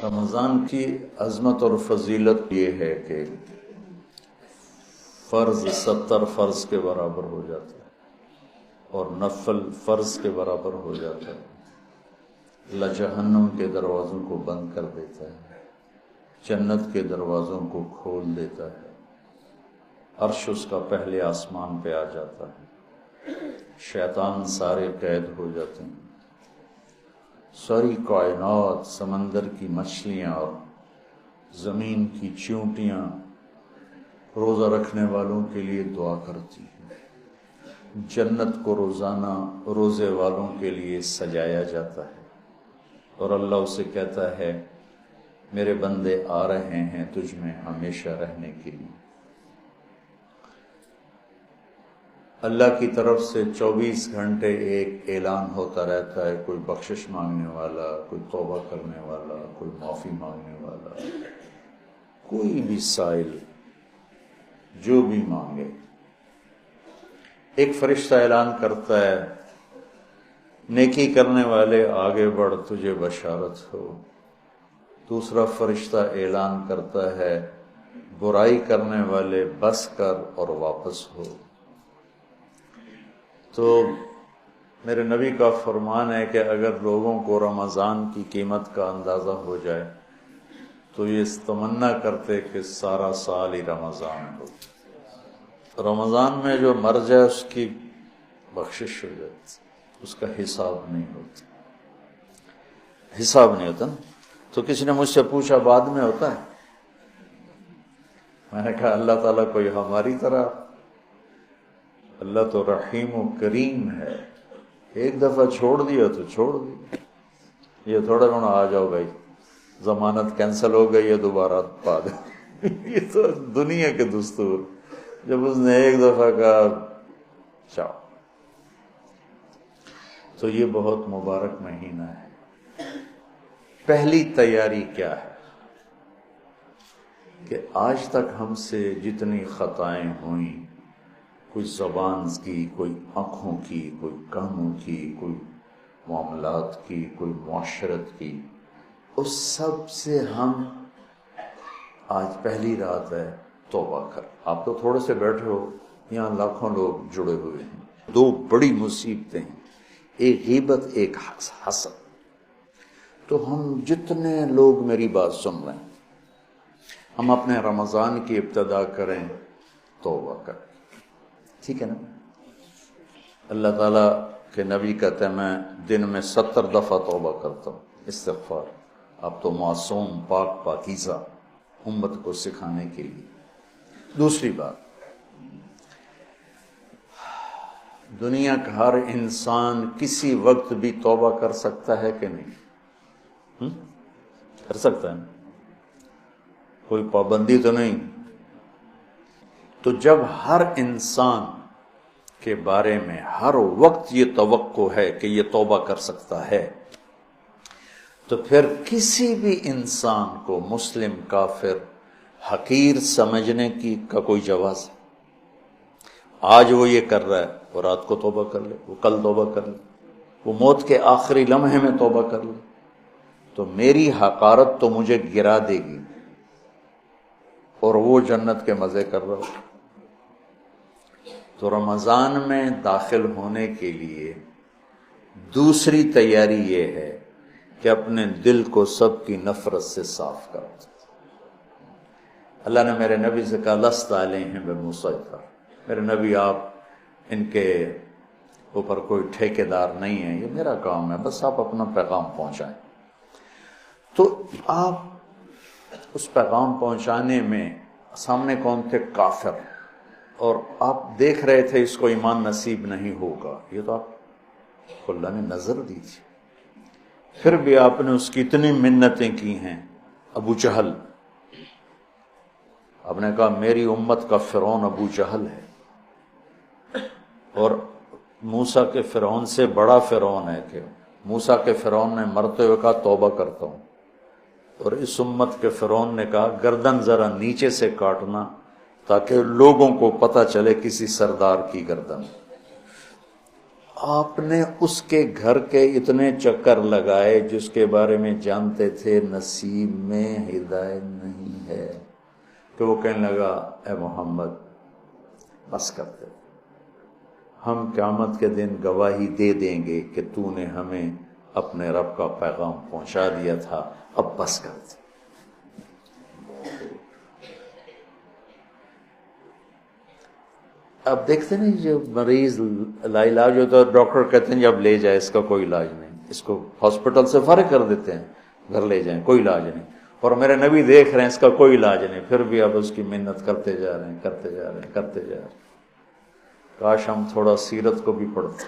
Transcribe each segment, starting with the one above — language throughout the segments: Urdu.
رمضان کی عظمت اور فضیلت یہ ہے کہ فرض 70 فرض کے برابر ہو جاتا ہے اور نفل فرض کے برابر ہو جاتا ہے۔ اللہ جہنم کے دروازوں کو بند کر دیتا ہے، جنت کے دروازوں کو کھول دیتا ہے، عرش اس کا پہلے آسمان پہ آ جاتا ہے، شیطان سارے قید ہو جاتے ہیں، ساری کائنات، سمندر کی مچھلیاں اور زمین کی چیونٹیاں روزہ رکھنے والوں کے لیے دعا کرتی ہیں، جنت کو روزانہ روزے والوں کے لیے سجایا جاتا ہے اور اللہ اسے کہتا ہے میرے بندے آ رہے ہیں تجھ میں ہمیشہ رہنے کے لیے۔ اللہ کی طرف سے 24 گھنٹے ایک اعلان ہوتا رہتا ہے، کوئی بخشش مانگنے والا، کوئی توبہ کرنے والا، کوئی معافی مانگنے والا، کوئی بھی سائل جو بھی مانگے۔ ایک فرشتہ اعلان کرتا ہے نیکی کرنے والے آگے بڑھ تجھے بشارت ہو، دوسرا فرشتہ اعلان کرتا ہے برائی کرنے والے بس کر اور واپس ہو۔ تو میرے نبی کا فرمان ہے کہ اگر لوگوں کو رمضان کی قیمت کا اندازہ ہو جائے تو یہ تمنا کرتے کہ سارا سال ہی رمضان ہو، رمضان میں جو مر جائے اس کی بخشش ہو جاتی، اس کا حساب نہیں ہوتا، حساب نہیں ہوتا نا۔ تو کسی نے مجھ سے پوچھا بعد میں ہوتا ہے؟ میں نے کہا اللہ تعالیٰ کوئی ہماری طرح، اللہ تو رحیم و کریم ہے، ایک دفعہ چھوڑ دیا تو چھوڑ دیا، یہ تھوڑا ہونا آ جاؤ بھائی ضمانت کینسل ہو گئی ہے دوبارہ پا دو یہ تو دنیا کے دستور، جب اس نے ایک دفعہ کہا چاؤ۔ تو یہ بہت مبارک مہینہ ہے۔ پہلی تیاری کیا ہے کہ آج تک ہم سے جتنی خطائیں ہوئیں، کوئی زبان کی، کوئی آنکھوں کی، کوئی کانوں کی، کوئی معاملات کی، کوئی معاشرت کی، اس سب سے ہم آج پہلی رات ہے توبہ کر۔ آپ تو تھوڑے سے بیٹھے ہو، یہاں لاکھوں لوگ جڑے ہوئے ہیں، دو بڑی مصیبتیں ہیں، ایک غیبت ایک حسد۔ تو ہم جتنے لوگ میری بات سن رہے ہیں، ہم اپنے رمضان کی ابتدا کریں توبہ کریں، ٹھیک ہے نا؟ اللہ تعالیٰ کے نبی کہتے ہیں میں دن میں 70 دفعہ توبہ کرتا ہوں، استغفار۔ آپ تو معصوم پاک پاکیزہ امت کو سکھانے کے لیے۔ دوسری بات، دنیا کا ہر انسان کسی وقت بھی توبہ کر سکتا ہے کہ نہیں؟ کر سکتا ہے نا؟ کوئی پابندی تو نہیں۔ تو جب ہر انسان کے بارے میں ہر وقت یہ توقع ہے کہ یہ توبہ کر سکتا ہے، تو پھر کسی بھی انسان کو مسلم کافر حقیر سمجھنے کا کوئی جواز ہے؟ آج وہ یہ کر رہا ہے، وہ رات کو توبہ کر لے، وہ کل توبہ کر لے، وہ موت کے آخری لمحے میں توبہ کر لے، تو میری حقارت تو مجھے گرا دے گی اور وہ جنت کے مزے کر رہا ہو۔ تو رمضان میں داخل ہونے کے لیے دوسری تیاری یہ ہے کہ اپنے دل کو سب کی نفرت سے صاف کر دو۔ اللہ نے میرے نبی سے کہا لست علیہم بمسیطر، میرے نبی آپ ان کے اوپر کوئی ٹھیکیدار نہیں ہیں، یہ میرا کام ہے، بس آپ اپنا پیغام پہنچائیں۔ تو آپ اس پیغام پہنچانے میں سامنے کون تھے؟ کافر، اور آپ دیکھ رہے تھے اس کو ایمان نصیب نہیں ہوگا، یہ تو آپ کو اللہ نے نظر دی تھی، پھر بھی آپ نے اس کی اتنی منتیں کی ہیں۔ ابو جہل، آپ نے کہا میری امت کا فرعون ابو جہل ہے، اور موسیٰ کے فرعون سے بڑا فرعون ہے کہ موسیٰ کے فرعون نے مرتے ہوئے کہا توبہ کرتا ہوں، اور اس امت کے فرعون نے کہا گردن ذرا نیچے سے کاٹنا تاکہ لوگوں کو پتہ چلے کسی سردار کی گردن۔ آپ نے اس کے گھر کے اتنے چکر لگائے جس کے بارے میں جانتے تھے نصیب میں ہدایت نہیں ہے، کہ وہ کہنے لگا اے محمد بس کرتے، ہم قیامت کے دن گواہی دے دیں گے کہ تو نے ہمیں اپنے رب کا پیغام پہنچا دیا تھا، اب بس کرتے۔ اب دیکھتے نہیں جو مریض لا علاج ہوتا ہے ڈاکٹر کہتے ہیں جب لے جائے، اس کا کوئی علاج نہیں، اس کو ہاسپٹل سے فارغ کر دیتے ہیں، گھر لے جائیں کوئی علاج نہیں، اور میرے نبی دیکھ رہے ہیں اس کا کوئی علاج نہیں، پھر بھی اب اس کی محنت کرتے جا رہے ہیں، کرتے جا رہے ہیں، کرتے جا رہے ہیں۔ کاش ہم تھوڑا سیرت کو بھی پڑھتے۔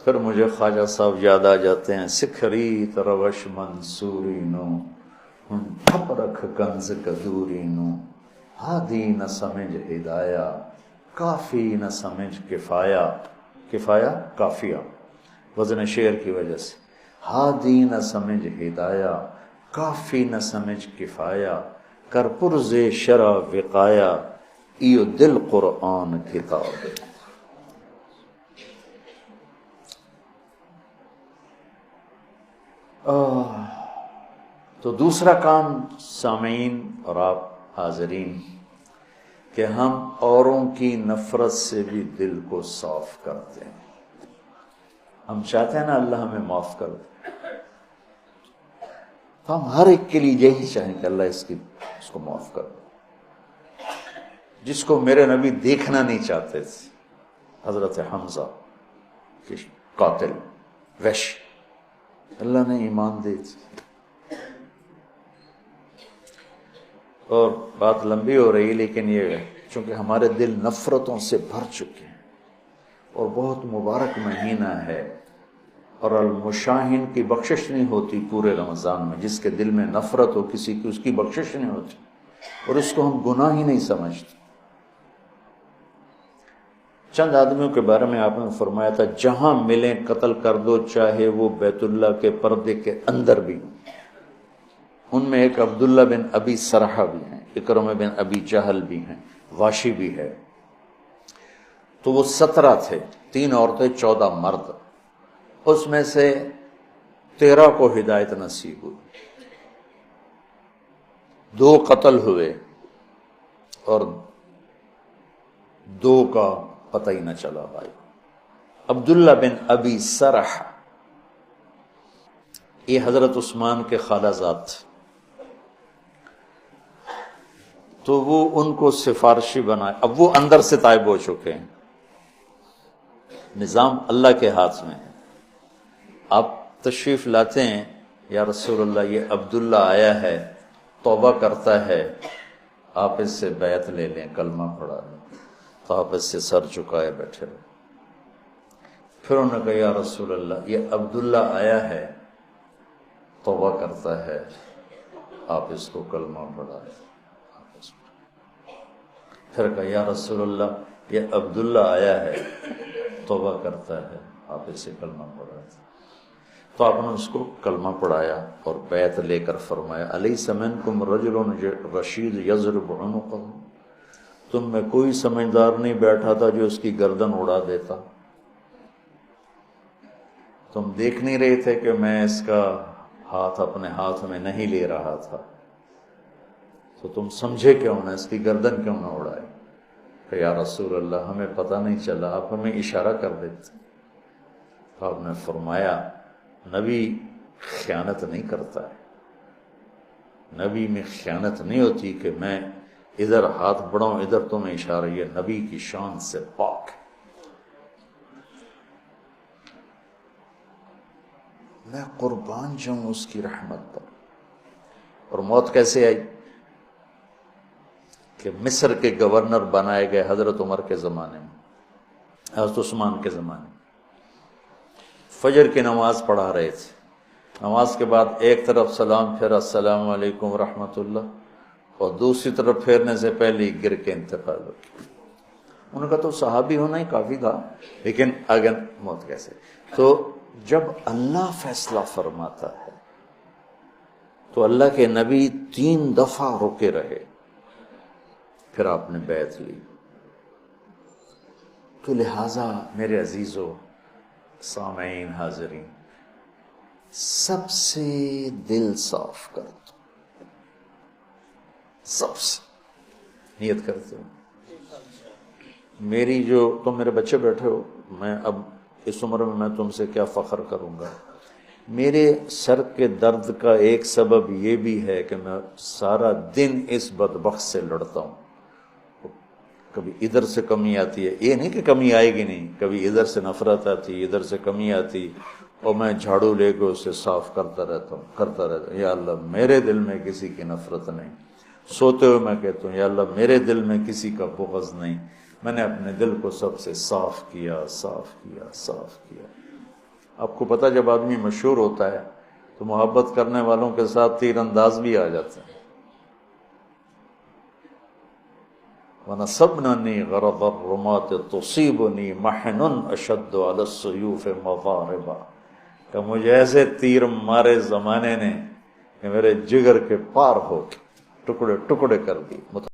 پھر مجھے خواجہ صاحب یاد آ جاتے ہیں، سکھری تروش منصوری نو ٹھپ رکھ کنز کدوری نو، ہادی نہ سمجھ ہدایہ کافی نہ سمجھ کفایا، کفایا کافیہ وزن شعر کی وجہ سے، ہادی نہ سمجھ ہدایہ کافی نہ سمجھ کفایا، کر پرز شرع وقایا ایو دل قرآن کتاب۔ تو دوسرا کام سامعین اور آپ حاضرین کہ ہم اوروں کی نفرت سے بھی دل کو صاف کرتے ہیں۔ ہم چاہتے ہیں نا اللہ ہمیں معاف کر دے، تو ہم ہر ایک کے لیے یہی چاہیں کہ اللہ اس کو معاف کر دے۔ جس کو میرے نبی دیکھنا نہیں چاہتے تھے، حضرت حمزہ کے قاتل وحش، اللہ نے ایمان دے دی۔ اور بات لمبی ہو رہی لیکن یہ چونکہ ہمارے دل نفرتوں سے بھر چکے ہیں، اور بہت مبارک مہینہ ہے، اور المشاہین کی بخشش نہیں ہوتی پورے رمضان میں، جس کے دل میں نفرت ہو کسی کی، اس کی بخشش نہیں ہوتی، اور اس کو ہم گناہ ہی نہیں سمجھتے۔ چند آدمیوں کے بارے میں آپ نے فرمایا تھا جہاں ملیں قتل کر دو، چاہے وہ بیت اللہ کے پردے کے اندر بھی۔ ان میں ایک عبداللہ بن ابی سرحہ بھی ہیں، اکرمہ بن ابی جہل بھی ہیں، واشی بھی ہے۔ تو وہ 17 تھے، 3 عورتیں 14 مرد، اس میں سے 13 کو ہدایت نصیب ہوئی، 2 قتل ہوئے اور 2 کا پتہ ہی نہ چلا بھائی۔ عبداللہ بن ابی سرح یہ حضرت عثمان کے خالہ زاد تھے، تو وہ ان کو سفارشی بنائے۔ اب وہ اندر سے طائب ہو چکے ہیں، نظام اللہ کے ہاتھ میں ہے۔ آپ تشریف لاتے ہیں، یا رسول اللہ یہ عبداللہ آیا ہے، توبہ کرتا ہے، آپ اس سے بیعت لے لیں، کلمہ پڑھا لیں، تو آپ اس سے سر جھکائے بیٹھے رہے۔ پھر انہوں نے کہا یا رسول اللہ یہ عبداللہ آیا ہے، توبہ کرتا ہے، آپ اس کو کلمہ پڑھا لیں۔ پھر کہا یا رسول اللہ یہ عبداللہ آیا ہے، توبہ کرتا ہے، آپ اسے کلمہ پڑھا دیں۔ تو آپ نے اس کو کلمہ پڑھایا اور بیعت لے کر فرمایا الیس منکم رجل رشید یضرب عنقہ، تم میں کوئی سمجھدار نہیں بیٹھا تھا جو اس کی گردن اڑا دیتا؟ تم دیکھ نہیں رہے تھے کہ میں اس کا ہاتھ اپنے ہاتھ میں نہیں لے رہا تھا، تو تم سمجھے کیوں نہ، اس کی گردن کیوں نہ اڑائے؟ کہ یا رسول اللہ ہمیں پتہ نہیں چلا، آپ ہمیں اشارہ کر دیتے۔ تو آپ نے فرمایا نبی خیانت نہیں کرتا ہے، نبی میں خیانت نہیں ہوتی کہ میں ادھر ہاتھ بڑھاؤں ادھر تمہیں اشارہ، یہ نبی کی شان سے پاک ہے۔ میں قربان جاؤں اس کی رحمت پر۔ اور موت کیسے آئی؟ کہ مصر کے گورنر بنائے گئے حضرت عمر کے زمانے میں، حضرت عثمان کے زمانے میں، فجر کی نماز پڑھا رہے تھے، نماز کے بعد ایک طرف سلام پھیرا السلام علیکم ورحمۃ اللہ، اور دوسری طرف پھیرنے سے پہلے ہی گر کے انتقال ہو گیا۔ انہوں نے کہا تو صحابی ہونا ہی کافی تھا، لیکن اگر موت کیسے؟ تو جب اللہ فیصلہ فرماتا ہے تو اللہ کے نبی 3 دفعہ رکے رہے، پھر آپ نے بیعت لی۔ تو لہٰذا میرے عزیزو، سامعین، حاضرین، سب سے دل صاف کر دو، سب سے نیت کرتے ہو۔ میری جو تم میرے بچے بیٹھے ہو، میں اب اس عمر میں تم سے کیا فخر کروں گا۔ میرے سر کے درد کا ایک سبب یہ بھی ہے کہ میں سارا دن اس بدبخت سے لڑتا ہوں۔ کبھی ادھر سے کمی آتی ہے، یہ نہیں کہ کمی آئے گی نہیں، کبھی ادھر سے نفرت آتی، ادھر سے کمی آتی، اور میں جھاڑو لے کے اسے صاف کرتا رہتا ہوں، یا اللہ میرے دل میں کسی کی نفرت نہیں۔ سوتے ہوئے میں کہتا ہوں، یا اللہ میرے دل میں کسی کا بغض نہیں، میں نے اپنے دل کو سب سے صاف کیا، صاف کیا، صاف کیا۔ آپ کو پتہ جب آدمی مشہور ہوتا ہے تو محبت کرنے والوں کے ساتھ تیر انداز بھی آ جاتے ہیں۔ وَنَصَبْنَنِي غَرَضَ الرُّمَاةِ تُصِيبُنِي مَحْنٌ أَشَدُّ عَلَى السُّيُوفِ مَضَارِبًا، کہ مجھے ایسے تیر مارے زمانے نے کہ میرے جگر کے پار ہو کے ٹکڑے ٹکڑے کر دی۔